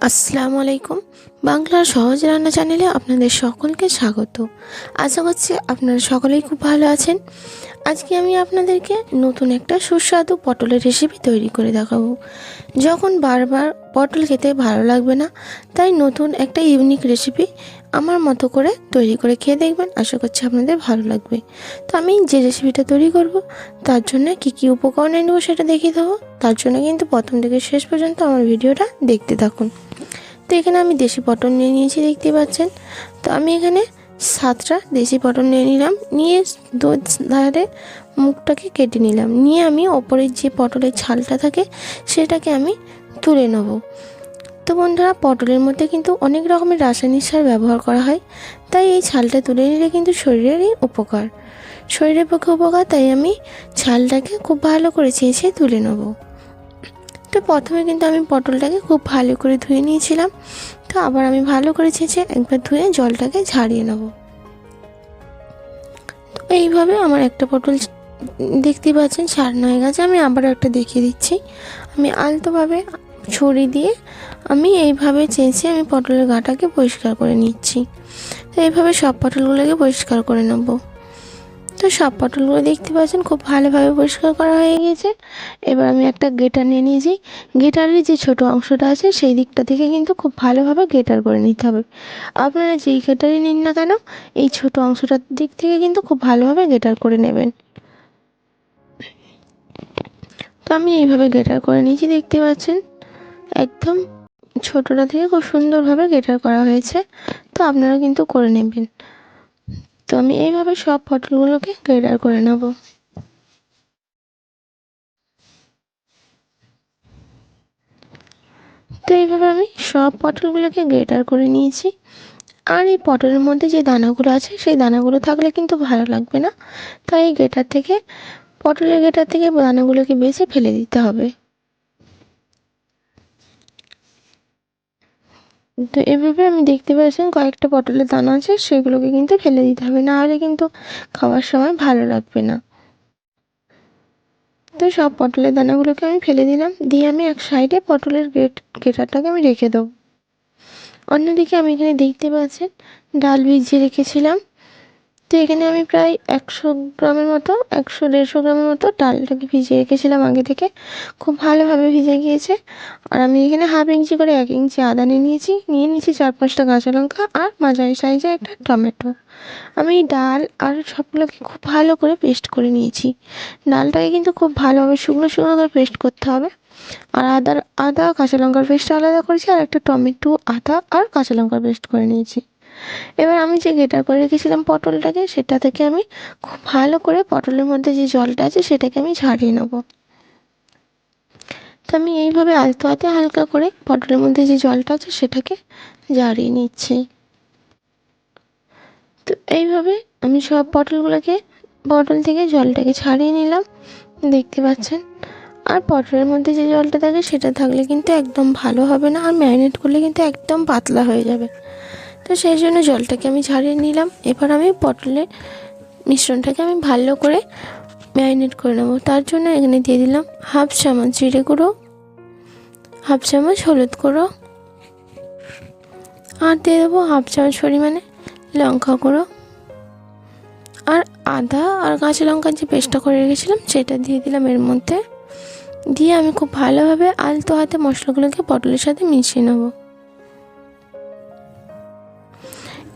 আসসালামু আলাইকুম। বাংলার সহজ রান্না চ্যানেলে আপনাদের সকলকে স্বাগত। আশা করছি আপনারা সকলেই খুব ভালো আছেন। আজকে আমি আপনাদেরকে নতুন একটা সুস্বাদু পটলের রেসিপি তৈরি করে দেখাবো। যখন বারবার পটল খেতে ভালো লাগবে না, তাই নতুন একটা ইউনিক রেসিপি আমার মতো করে তৈরি করে খেয়ে দেখবেন। আশা করছি আপনাদের ভালো লাগবে। তো আমি যে রেসিপিটা তৈরি করব তার জন্য কী উপকরণ নেব সেটা দেখিয়ে দেবো। তার জন্য কিন্তু প্রথম থেকে শেষ পর্যন্ত আমার ভিডিওটা দেখতে থাকুন। তো এখানে আমি দেশি পটল নিয়ে নিয়েছি, দেখতে পাচ্ছেন। তো আমি এখানে 7টা দেশি পটল নিয়ে নিলাম, নিয়ে ধারে মুখটাকে কেটে নিলাম, নিয়ে আমি ওপরের যে পটলের ছালটা থাকে সেটাকে আমি তুলে নেব। তো বন্ধুরা, পটলের মধ্যে কিন্তু অনেক রকমের রাসায়নিক সার ব্যবহার করা হয়, তাই এই ছালটা তুলে নিলে কিন্তু শরীরেরই শরীরের পক্ষে উপকার, তাই আমি ছালটাকে খুব ভালো করে চেঁচে তুলে নেব। তো প্রথমে কিন্তু আমি পটলটাকে খুব ভালো করে ধুয়ে নিয়েছিলাম। তো আবার আমি ভালো করে ছেঁচে একবার ধুয়ে জলটাকে ঝাড়িয়ে নেব। তো এইভাবে আমার একটা পটল দেখতে পাচ্ছেন ছাড়ানো হয়ে গেছে। আমি আবার একটা দেখিয়ে দিচ্ছি। আমি আলতোভাবে ছুরি দিয়ে আমি এইভাবে চেঁচে আমি পটলের গাটাকে পরিষ্কার করে নিচ্ছি। তো এইভাবে সব পটলগুলোকে পরিষ্কার করে নেব। তো সব পটলগুলো দেখতে পাচ্ছেন খুব ভালোভাবে পরিষ্কার করা হয়ে গিয়েছে। এবার আমি একটা গ্রেটার নিয়ে নিয়েছি। গ্রেটারের যে ছোট অংশটা আছে সেই দিকটা থেকে কিন্তু খুব ভালোভাবে গ্রেটার করে নিতে হবে। আপনারা যেই গ্রেটারই নিন না কেন, এই ছোট অংশটার দিক থেকে কিন্তু খুব ভালোভাবে গ্রেটার করে নেবেন। তো আমি এইভাবে গ্রেটার করে নিয়েছি, দেখতে পাচ্ছেন একদম ছোটটা থেকে খুব সুন্দরভাবে গ্রেটার করা হয়েছে। তো আপনারা কিন্তু করে নেবেন। তো আমি এইভাবে সব পটলগুলোকে গ্রেটার করে নেব। তো এইভাবে আমি সব পটলগুলোকে গ্রেটার করে নিয়েছি। আর এই পটলের মধ্যে যে দানাগুলো আছে সেই দানাগুলো থাকলে কিন্তু ভালো লাগবে না, তাই এই পটলের গ্রেটার থেকে দানাগুলোকে বেছে ফেলে দিতে হবে। তো এভাবে আমি দেখতে পাচ্ছেন কয়েকটা পটলের দানা আছে, সেগুলোকে কিন্তু ফেলে দিতে হবে, না হলে কিন্তু খাওয়ার সময় ভালো লাগবে না। তো সব পটলের দানাগুলোকে আমি ফেলে দিলাম, দিয়ে আমি এক সাইডে পটলের গ্রেটারটাকে আমি রেখে দেবো। অন্যদিকে আমি এখানে দেখতে পাচ্ছেন ডাল ভিজিয়ে রেখেছিলাম। তো এখানে আমি প্রায় 100-150 গ্রামের মতো ডালটাকে ভিজিয়ে রেখেছিলাম আগে থেকে। খুব ভালোভাবে ভিজে গিয়েছে। আর আমি এখানে 1/2 ইঞ্চি করে 1 ইঞ্চি আদা নিয়ে নিয়েছি 4-5টা কাঁচা লঙ্কা আর মাঝারি সাইজে একটা টমেটো। আমি ডাল আর সবগুলোকে খুব ভালো করে পেস্ট করে নিয়েছি। ডালটাকে কিন্তু খুব ভালোভাবে শুকনো শুকনো করে পেস্ট করতে হবে। আর আদা কাঁচা লঙ্কার পেস্ট আলাদা করেছি, আর একটা টমেটো, আদা আর কাঁচা লঙ্কার পেস্ট করে নিয়েছি। এবার আমি যে গ্রেটার করে রেখেছিলাম পটলটাকে, সেটা থেকে আমি খুব ভালো করে পটলের মধ্যে যে জলটা আছে সেটাকে আমি ঝাড়িয়ে নেব। তো আমি এইভাবে আলতো হাতে হালকা করে পটলের মধ্যে যে জলটা আছে সেটাকে ঝাড়িয়ে নিচ্ছি। তো এইভাবে আমি সব পটল থেকে জলটাকে ছাড়িয়ে নিলাম, দেখতে পাচ্ছেন। আর পটলের মধ্যে যে জলটা থাকে সেটা থাকলে কিন্তু একদম ভালো হবে না, আর ম্যারিনেট করলে কিন্তু একদম পাতলা হয়ে যাবে। তো সেই জন্য জলটাকে আমি ঝাড়িয়ে নিলাম। এবার আমি পটলের মিশ্রণটাকে আমি ভালো করে ম্যারিনেট করে নেবো। তার জন্য এখানে দিয়ে দিলাম 1/2 চামচ জিরে গুঁড়ো, 1/2 চামচ হলুদ গুঁড়ো, আর দিয়ে দেবো 1/2 চামচ পরিমাণে লঙ্কা গুঁড়ো, আর আদা আর কাঁচা লঙ্কার যে পেস্টটা করে রেখেছিলাম সেটা দিয়ে দিলাম এর মধ্যে। দিয়ে আমি খুব ভালোভাবে আলতো হাতে মশলাগুলোকে পটলের সাথে মিশিয়ে নেব।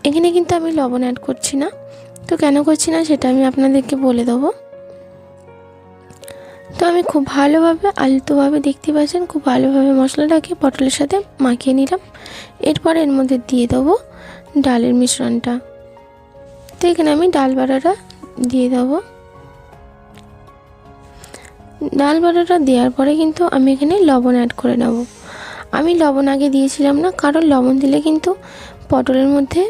এখানে কিন্তু আমি লবণ অ্যাড করছি না। তো কেন করছি না সেটা আমি আপনাদেরকে বলে দেবো। তো আমি খুব ভালোভাবে আলতোভাবে, দেখতে পাচ্ছেন, খুব ভালোভাবে মশলাটাকে পটলের সাথে মাখিয়ে নিলাম। এরপর এর মধ্যে দিয়ে দেবো ডালের মিশ্রণটা। তো এখানে আমি ডাল বাটাটা দিয়ে দেবো। ডাল বাটাটা দেওয়ার পরে কিন্তু আমি এখানে লবণ অ্যাড করে নেব। আমি লবণ আগে দিয়েছিলাম না, কারণ লবণ দিলে কিন্তু পটলের মধ্যে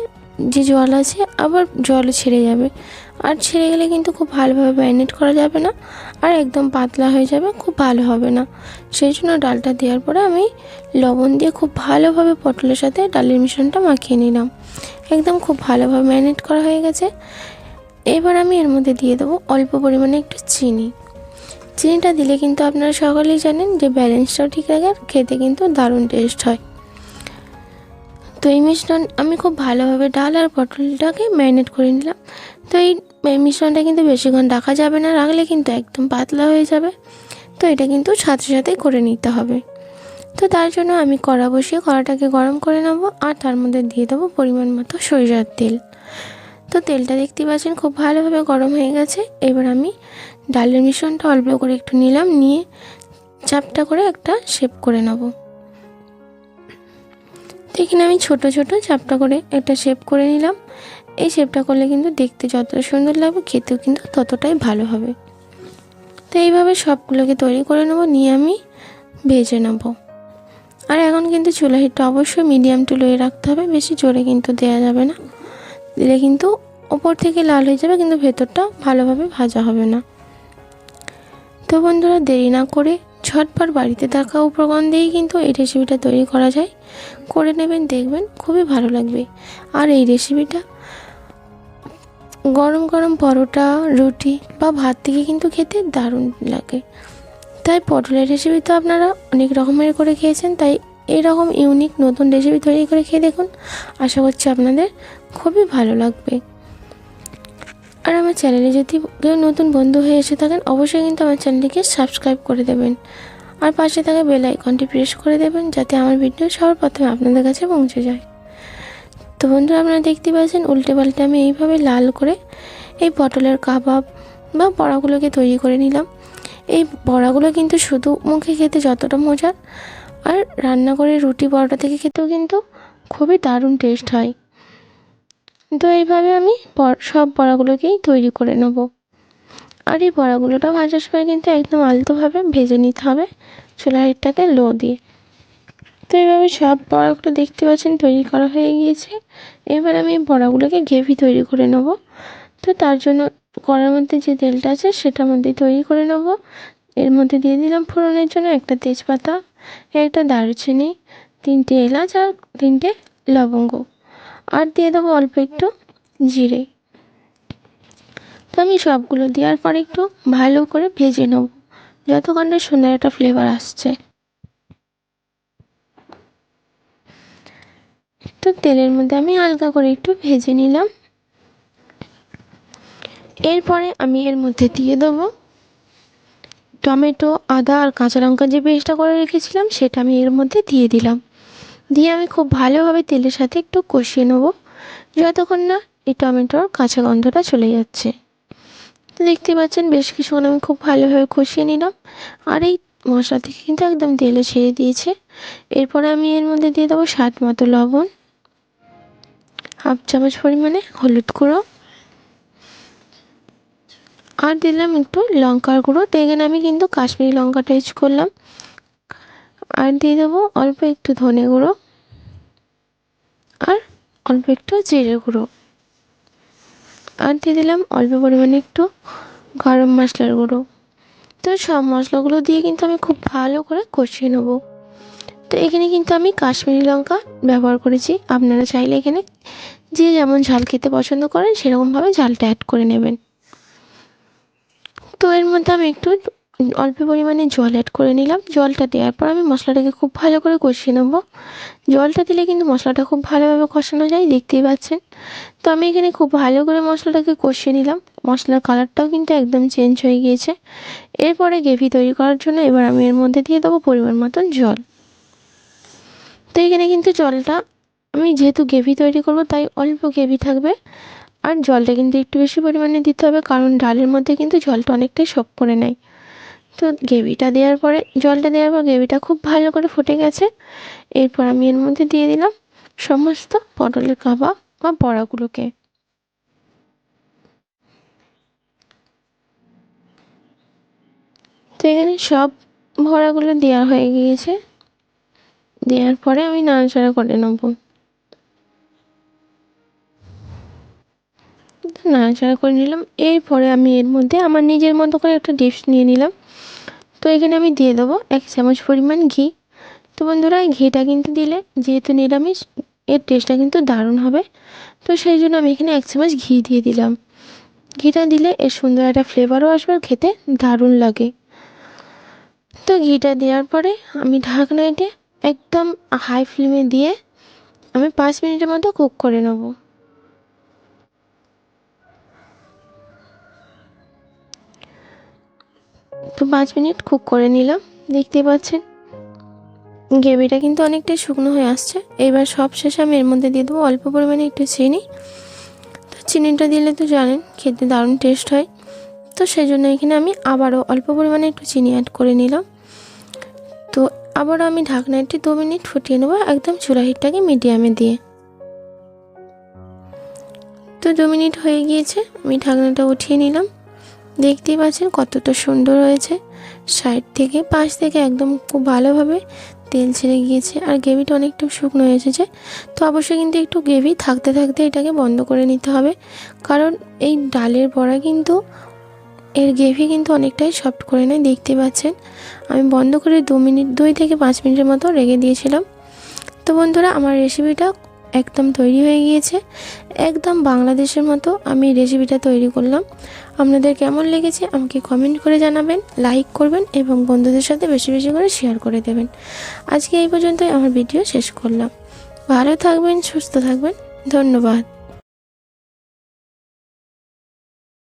যে জল আছে আবার জল ছেড়ে যাবে, আর ছেড়ে গেলে কিন্তু খুব ভালোভাবে ম্যারিনেট করা যাবে না, আর একদম পাতলা হয়ে যাবে, খুব ভালো হবে না। সেই জন্য ডালটা দেওয়ার পরে আমি লবণ দিয়ে খুব ভালোভাবে পটলের সাথে ডালের মিশ্রণটা মাখিয়ে নিলাম। একদম খুব ভালোভাবে ম্যারিনেট করা হয়ে গেছে। এবার আমি এর মধ্যে দিয়ে দেবো অল্প পরিমাণে একটু চিনি। চিনিটা দিলে কিন্তু আপনারা সকলেই জানেন যে ব্যালেন্সটাও ঠিক থাকে, আর খেতে কিন্তু দারুণ টেস্ট হয়। তো এই মিশ্রণ আমি খুব ভালোভাবে ডাল আর পটলটাকে ম্যারিনেট করে নিলাম। তো এই মিশ্রণটা কিন্তু বেশিক্ষণ রাখা যাবে না, রাখলে কিন্তু একদম পাতলা হয়ে যাবে। তো এটা কিন্তু সাথে সাথেই করে নিতে হবে। তো তার জন্য আমি কড়া বসিয়ে কড়াটাকে গরম করে নেব, আর তার মধ্যে দিয়ে দেবো পরিমাণ মতো সরিষার তেল। তো তেলটা দেখতে পাচ্ছেন খুব ভালোভাবে গরম হয়ে গেছে। এবার আমি ডালের মিশ্রণটা অল্প করে একটু নিলাম, নিয়ে চাপটা করে একটা শেপ করে নেব। তো এখানে আমি ছোট ছোট চাপটা করে একটা শেপ করে নিলাম। এই শেপটা করলে কিন্তু দেখতে যতটা সুন্দর লাগবে, খেতেও কিন্তু ততটাই ভালো হবে। তো এইভাবে সবগুলোকে তৈরি করে নেব, নিয়ে আমি ভেজে নেব। আর এখন কিন্তু চুলা হিটটা অবশ্যই মিডিয়াম টু লোয়ে রাখতে হবে, বেশি জোরে কিন্তু দেওয়া যাবে না, দিলে কিন্তু ওপর থেকে লাল হয়ে যাবে কিন্তু ভেতরটা ভালোভাবে ভাজা হবে না। তো বন্ধুরা, দেরি না করে ঝটপট বাড়িতে থাকা উপকরণ দিয়েই কিন্তু এই রেসিপিটা তৈরি করা যায়। করে নেবেন, দেখবেন খুবই ভালো লাগবে। আর এই রেসিপিটা গরম গরম পরোটা, রুটি বা ভাত থেকে কিন্তু খেতে দারুণ লাগে। তাই পটলের রেসিপি তো আপনারা অনেক রকমের করে খেয়েছেন, তাই এরকম ইউনিক নতুন রেসিপি তৈরি করে খেয়ে দেখুন। আশা করছি আপনাদের খুবই ভালো লাগবে। আর আমার চ্যানেলে যদি কেউ নতুন বন্ধু হয়ে এসে থাকেন, অবশ্যই কিন্তু আমার চ্যানেলটিকে সাবস্ক্রাইব করে দেবেন, আর পাশে থাকা বেল আইকনটি প্রেস করে দেবেন, যাতে আমার ভিডিও সবার প্রথমে আপনাদের কাছে পৌঁছে যায়। তো বন্ধুরা, আপনারা দেখতে পাচ্ছেন উল্টে পাল্টে আমি এইভাবে লাল করে এই পটলের কাবাব বা বড়াগুলোকে তৈরি করে নিলাম। এই বড়াগুলো কিন্তু শুধু মুখে খেতে যতটা মজার, আর রান্না করে রুটি পরোটা থেকে খেতেও কিন্তু খুবই দারুণ টেস্ট হয়। তো এইভাবে আমি সব বড়াগুলোকেই তৈরি করে নেব। আর এই বড়াগুলোটা ভাজার সময় কিন্তু একদম আলতোভাবে ভেজে নিতে হবে, চুলার হিটটাকে লো দিয়ে। তো এইভাবে সব বড়াগুলো দেখতে পাচ্ছেন তৈরি করা হয়ে গিয়েছে। এবার আমি বড়াগুলোকে গ্রেভি তৈরি করে নেব। তো তার জন্য কড়ার মধ্যে যে তেলটা আছে সেটার মধ্যে তৈরি করে নেব। এর মধ্যে দিয়ে দিলাম ফোড়নের জন্য একটা তেজপাতা, একটা দারুচিনি, 3টে এলাচ আর 3টে লবঙ্গ, আর দিয়ে দেবো অল্প একটু জিরে। তো আমি সবগুলো দেওয়ার পর একটু ভালো করে ভেজে নেব, যতক্ষণ না সুন্দর একটা ফ্লেভার আসছে। তো তেলের মধ্যে আমি হালকা করে একটু ভেজে নিলাম। এরপরে আমি এর মধ্যে দিয়ে দেবো টমেটো, আদা আর কাঁচা লঙ্কা যে পেস্টটা করে রেখেছিলাম সেটা আমি এর মধ্যে দিয়ে দিলাম। দিয়ে আমি খুব ভালোভাবে তেলের সাথে একটু কষিয়ে নেবো, যতক্ষণ না এই টমেটোর কাঁচা গন্ধটা চলে যাচ্ছে। তো দেখতে পাচ্ছেন বেশ কিছুক্ষণ আমি খুব ভালোভাবে কষিয়ে নিলাম, আর এই মশলা থেকে কিন্তু একদম তেলও ছেড়ে দিয়েছে। এরপরে আমি এর মধ্যে দিয়ে দেবো স্বাদ মতো লবণ, 1/2 চামচ পরিমাণে হলুদ গুঁড়ো, আর দিলাম একটু লঙ্কার গুঁড়ো। তো এখানে আমি কিন্তু কাশ্মীরি লঙ্কাটা ইউজ করলাম। আর দিয়ে দেবো অল্প একটু ধনে গুঁড়ো, আর অল্প একটু জিরে গুঁড়ো, আর দিয়ে দিলাম অল্প পরিমাণে একটু গরম মশলার গুঁড়ো। তো সব মশলাগুলো দিয়ে কিন্তু আমি খুব ভালো করে কষিয়ে নেব। তো এখানে কিন্তু আমি কাশ্মীরি লঙ্কা ব্যবহার করেছি, আপনারা চাইলে এখানে যে যেমন ঝাল খেতে পছন্দ করেন সেরকমভাবে ঝালটা অ্যাড করে নেবেন। তো এর মধ্যে আমি একটু অল্প পরিমাণে জল অ্যাড করে নিলাম। জলটা দেওয়ার পর আমি মশলাটাকে খুব ভালো করে কষিয়ে নেব। জলটা দিলে কিন্তু মশলাটা খুব ভালোভাবে কষানো যায়, দেখতেই পাচ্ছেন। তো আমি এখানে খুব ভালো করে মশলাটাকে কষিয়ে নিলাম, মশলার কালারটাও কিন্তু একদম চেঞ্জ হয়ে গিয়েছে। এরপরে গ্রেভি তৈরি করার জন্য এবার আমি এর মধ্যে দিয়ে দেবো পরিমাণ মতন জল। তো এখানে কিন্তু জলটা আমি যেহেতু গ্রেভি তৈরি করব তাই অল্প গ্রেভি থাকবে, আর জলটা কিন্তু একটু বেশি পরিমাণে দিতে হবে, কারণ ডালের মধ্যে কিন্তু জলটা অনেকটাই শক্ত করে নেয়। তো গ্রেভিটা দেওয়ার পরে জলটা দেওয়ার পর গ্রেভিটা খুব ভালো করে ফুটে গেছে। এরপর আমি এর মধ্যে দিয়ে দিলাম সমস্ত পটলের কাবাব বা বড়াগুলোকে। তো এখানে সব বড়াগুলো দেওয়া হয়ে গিয়েছে। দেওয়ার পরে আমি নাড়াচাড়া করে নেবো। নাড়াচাড়া করে নিলাম। এরপরে আমি এর মধ্যে আমার নিজের মতো করে একটা ডিপস নিয়ে নিলাম। তো এখানে আমি দিয়ে দেবো 1 চামচ পরিমাণ ঘি। তো বন্ধুরা, এই ঘিটা কিন্তু দিলে যেহেতু নিরামিষ, এর টেস্টটা কিন্তু দারুণ হবে। তো সেই জন্য আমি এখানে 1 চামচ ঘি দিয়ে দিলাম। ঘিটা দিলে এর সুন্দর একটা ফ্লেভারও আসবে, আর খেতে দারুণ লাগে। তো ঘিটা দেওয়ার পরে আমি ঢাকনা দিয়ে একদম হাই ফ্লেমে দিয়ে আমি 5 মিনিটের মতো কুক করে নেব। তো 5 মিনিট কুক করে নিলাম। দেখতেই পাচ্ছেন গ্রেভিটা কিন্তু অনেকটাই শুকনো হয়ে আসছে। এবার সব শেষে আমি এর মধ্যে দিয়ে দেবো অল্প পরিমাণে একটু চিনি। তো চিনিটা দিলে তো জানেন খেতে দারুণ টেস্ট হয়। তো সেই জন্য এখানে আমি আবারও অল্প পরিমাণে একটু চিনি অ্যাড করে নিলাম। তো আবারও আমি ঢাকনাটি 2 মিনিট ফুটিয়ে নেবো, একদম চুলা হিটটাকে মিডিয়ামে দিয়ে। তো 2 মিনিট হয়ে গিয়েছে, আমি ঢাকনাটা উঠিয়ে নিলাম। দেখতেই পাচ্ছেন কতটা সুন্দর হয়েছে। সাইড থেকে পাশ থেকে একদম খুব ভালোভাবে তেল ছেড়ে গিয়েছে, আর গ্রেভিটা অনেকটা শুকনো হয়ে এসেছে। তো অবশ্যই কিন্তু একটু গ্রেভি থাকতে থাকতে এটাকে বন্ধ করে নিতে হবে, কারণ এই ডালের বড়া কিন্তু এর গ্রেভি কিন্তু অনেকটাই সফট করে নেয়। দেখতে পাচ্ছেন আমি বন্ধ করে 2 থেকে 5 মিনিটের মতো রেখে দিয়েছিলাম। তো বন্ধুরা, আমার রেসিপিটা একদম তৈরি হয়ে গিয়েছে। একদম বাংলাদেশের মতো আমি রেসিপিটা তৈরি করলাম। আপনাদের কেমন লেগেছে আমাকে কমেন্ট করে জানাবেন, লাইক করবেন এবং বন্ধুদের সাথে বেশি বেশি করে শেয়ার করে দেবেন। আজকে এই পর্যন্তই আমার ভিডিও শেষ করলাম। ভালো থাকবেন, সুস্থ থাকবেন, ধন্যবাদ।